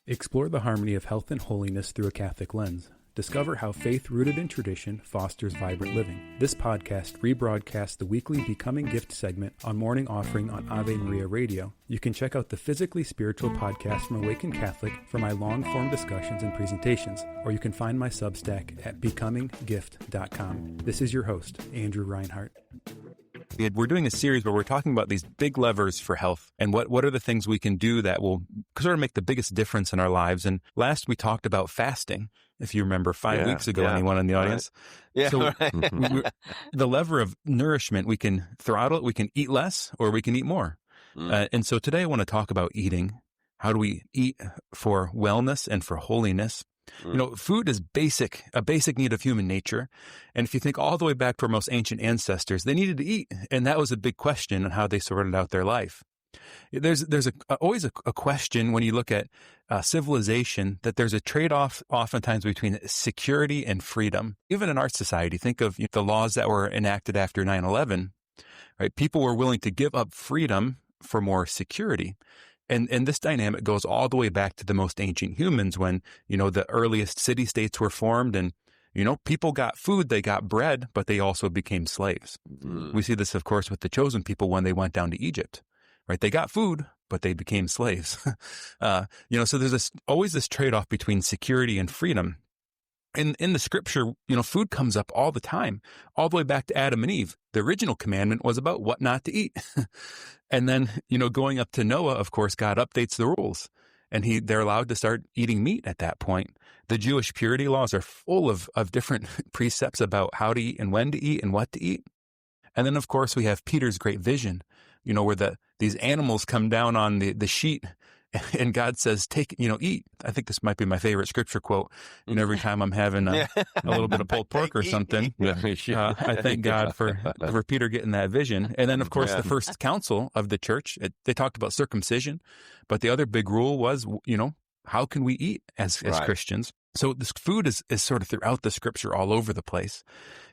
Explore the harmony of health and holiness through a Catholic lens. Discover how faith rooted in tradition fosters vibrant living. This podcast rebroadcasts the weekly Becoming Gift segment on Morning Offering on Ave Maria Radio. You can check out the Physically Spiritual podcast from Awakened Catholic for my long-form discussions and presentations, or you can find my Substack at becominggift.com. This is your host, Andrew Reinhardt. We're doing a series where we're talking about these big levers for health and what are the things we can do that will sort of make the biggest difference in our lives. And last we talked about fasting, if you remember 5 weeks ago, anyone in the audience. Right. Yeah, so right. The lever of nourishment, we can throttle it, we can eat less or we can eat more. And so today I want to talk about eating. How do we eat for wellness and for holiness? You know, food is a basic need of human nature. And if you think all the way back to our most ancient ancestors, they needed to eat. And that was a big question on how they sorted out their life. There's always a question when you look at civilization that there's a trade-off oftentimes between security and freedom. Even in our society, think of the laws that were enacted after 9/11, right? People were willing to give up freedom for more security. And this dynamic goes all the way back to the most ancient humans when, the earliest city-states were formed and, people got food, they got bread, but they also became slaves. We see this, of course, with the chosen people when they went down to Egypt, right? They got food, but they became slaves. So there's always this trade-off between security and freedom. In the scripture, food comes up all the time, all the way back to Adam and Eve. The original commandment was about what not to eat. And then, going up to Noah, of course, God updates the rules and they're allowed to start eating meat at that point. The Jewish purity laws are full of different precepts about how to eat and when to eat and what to eat. And then, of course, we have Peter's great vision, where these animals come down on the sheet and God says, eat. I think this might be my favorite scripture quote. Every time I'm having a little bit of pulled pork or something, I thank God for Peter getting that vision. And then, of course, the first council of the church, they talked about circumcision. But the other big rule was, how can we eat as Christians? So this food is sort of throughout the scripture all over the place.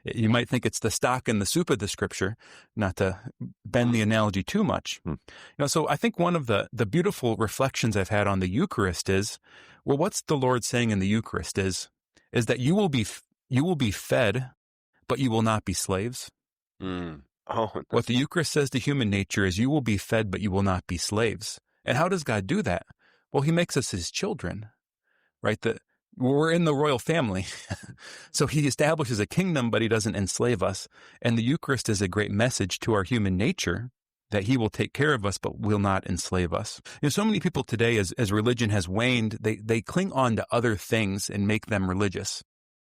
You might think it's the stock and the soup of the scripture, not to bend the analogy too much. So I think one of the beautiful reflections I've had on the Eucharist is, well, what's the Lord saying in the Eucharist is that you will be fed, but you will not be slaves. What the Eucharist says to human nature is you will be fed, but you will not be slaves. And how does God do that? Well, he makes us his children, right? We're in the royal family. So he establishes a kingdom, but he doesn't enslave us. And the Eucharist is a great message to our human nature that he will take care of us, but will not enslave us. So many people today, as religion has waned, they cling on to other things and make them religious.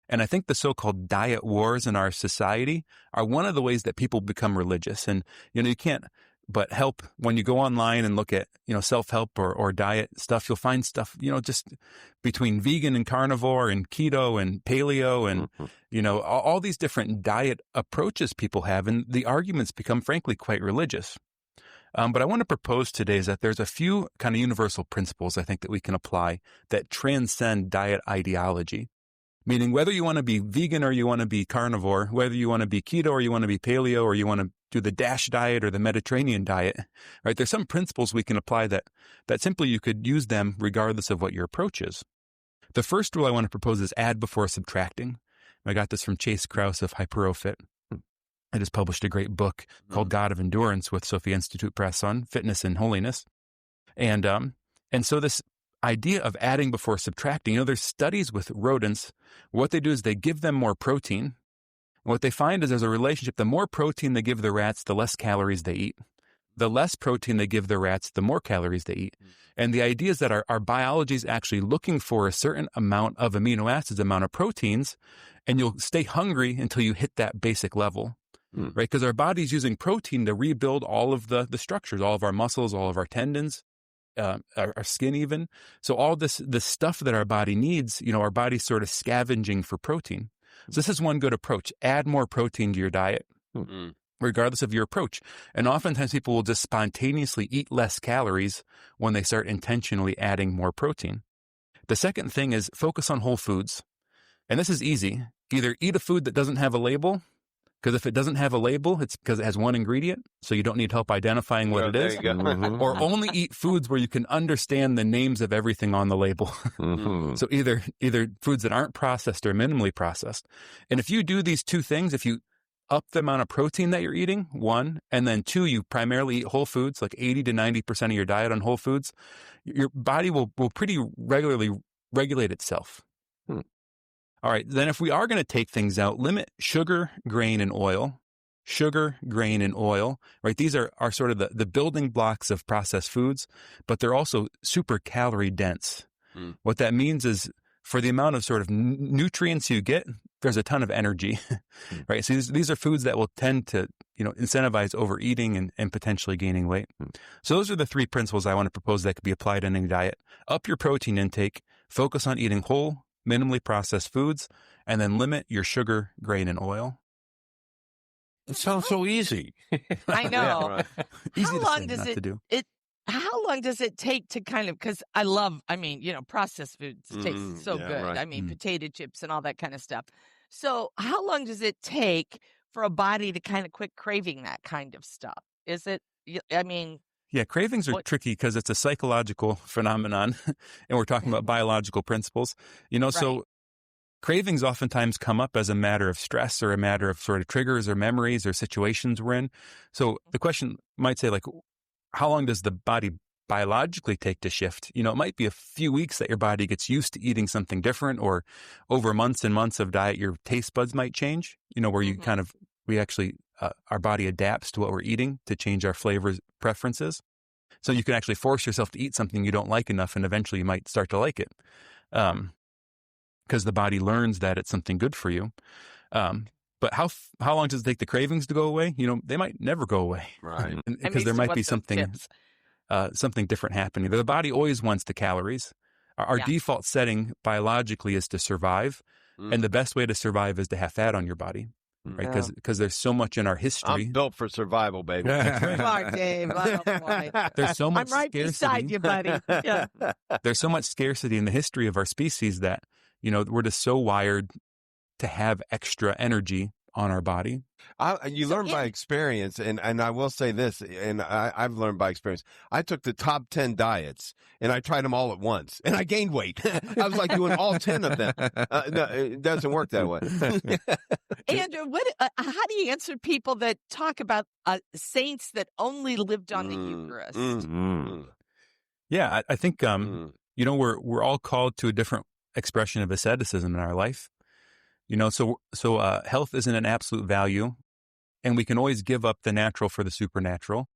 And I think the so-called diet wars in our society are one of the ways that people become religious. And, you can't but help when you go online and look at, self-help or diet stuff, you'll find stuff, just between vegan and carnivore and keto and paleo and, all these different diet approaches people have. And the arguments become, frankly, quite religious. But I want to propose today is that there's a few kind of universal principles I think that we can apply that transcend diet ideology. Meaning whether you want to be vegan or you want to be carnivore, whether you want to be keto or you want to be paleo or you want to do the DASH diet or the Mediterranean diet, right? There's some principles we can apply that simply you could use them regardless of what your approach is. The first rule I want to propose is add before subtracting. I got this from Chase Krause of HyperoFit. It has published a great book called God of Endurance with Sophia Institute Press on fitness and holiness. And so this idea of adding before subtracting, there's studies with rodents. What they do is they give them more protein. And what they find is there's a relationship. The more protein they give the rats, the less calories they eat. The less protein they give the rats, the more calories they eat. And the idea is that our biology is actually looking for a certain amount of amino acids, amount of proteins, and you'll stay hungry until you hit that basic level, right? Because our body's using protein to rebuild all of the structures, all of our muscles, all of our tendons, our skin even. So all this stuff that our body needs, our body's sort of scavenging for protein. So this is one good approach. Add more protein to your diet, regardless of your approach. And oftentimes people will just spontaneously eat less calories when they start intentionally adding more protein. The second thing is focus on whole foods. And this is easy. Either eat a food that doesn't have a label Because if it doesn't have a label, it's because it has one ingredient, so you don't need help identifying what it is. There you go. Or only eat foods where you can understand the names of everything on the label. So either foods that aren't processed or minimally processed. And if you do these two things, if you up the amount of protein that you're eating, one, and then two, you primarily eat whole foods, like 80 to 90% of your diet on whole foods, your body will pretty regularly regulate itself. All right. Then if we are going to take things out, limit sugar, grain, and oil. Sugar, grain, and oil, right? These are sort of the building blocks of processed foods, but they're also super calorie dense. What that means is for the amount of sort of nutrients you get, there's a ton of energy, right? So these are foods that will tend to, incentivize overeating and potentially gaining weight. So those are the three principles I want to propose that could be applied in any diet. Up your protein intake, focus on eating whole, minimally processed foods, and then limit your sugar, grain, and oil. It sounds so easy. I know. Yeah, right. Easy How to long say, does not to do. How long does it take to kind of, because processed foods taste so good. right. I mean, potato chips and all that kind of stuff. So how long does it take for a body to kind of quit craving that kind of stuff? Is it, Yeah, cravings are tricky because it's a psychological phenomenon, and we're talking about biological principles. So cravings oftentimes come up as a matter of stress or a matter of sort of triggers or memories or situations we're in. So the question might say, like, how long does the body biologically take to shift? It might be a few weeks that your body gets used to eating something different, or over months and months of diet, your taste buds might change, where you our body adapts to what we're eating to change our flavors preferences. So you can actually force yourself to eat something you don't like enough, and eventually you might start to like it. Because the body learns that it's something good for you. But how long does it take the cravings to go away? They might never go away. Right. Because there might be something different happening. The body always wants the calories. Our default setting biologically is to survive. And the best way to survive is to have fat on your body. Right, because there's so much in our history. I'm built for survival, baby. Come on, Dave. I don't know why. There's so much I'm right scarcity. beside you, buddy. Yeah. There's so much scarcity in the history of our species that, we're just so wired to have extra energy on our body. You learn by experience, and I will say this, and I've learned by experience. I took the top 10 diets, and I tried them all at once, and I gained weight. I was like doing all 10 of them. No, it doesn't work that way. Andrew, how do you answer people that talk about saints that only lived on the Eucharist? Yeah, I think, we're all called to a different expression of asceticism in our life. So health isn't an absolute value, and we can always give up the natural for the supernatural.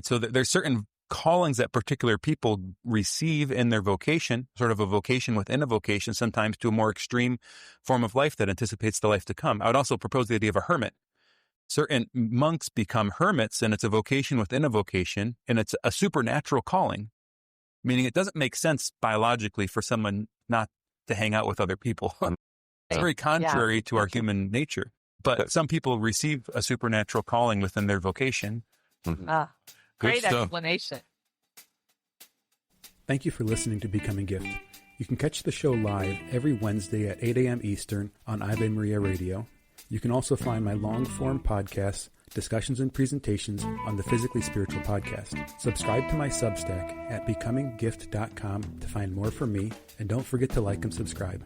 So there's certain callings that particular people receive in their vocation, sort of a vocation within a vocation, sometimes to a more extreme form of life that anticipates the life to come. I would also propose the idea of a hermit. Certain monks become hermits, and it's a vocation within a vocation, and it's a supernatural calling, meaning it doesn't make sense biologically for someone not to hang out with other people. It's very contrary to our human nature. But some people receive a supernatural calling within their vocation. Great explanation. Thank you for listening to Becoming Gift. You can catch the show live every Wednesday at 8 a.m. Eastern on Ave Maria Radio. You can also find my long-form podcasts, discussions, and presentations on the Physically Spiritual podcast. Subscribe to my Substack at becominggift.com to find more from me, and don't forget to like and subscribe.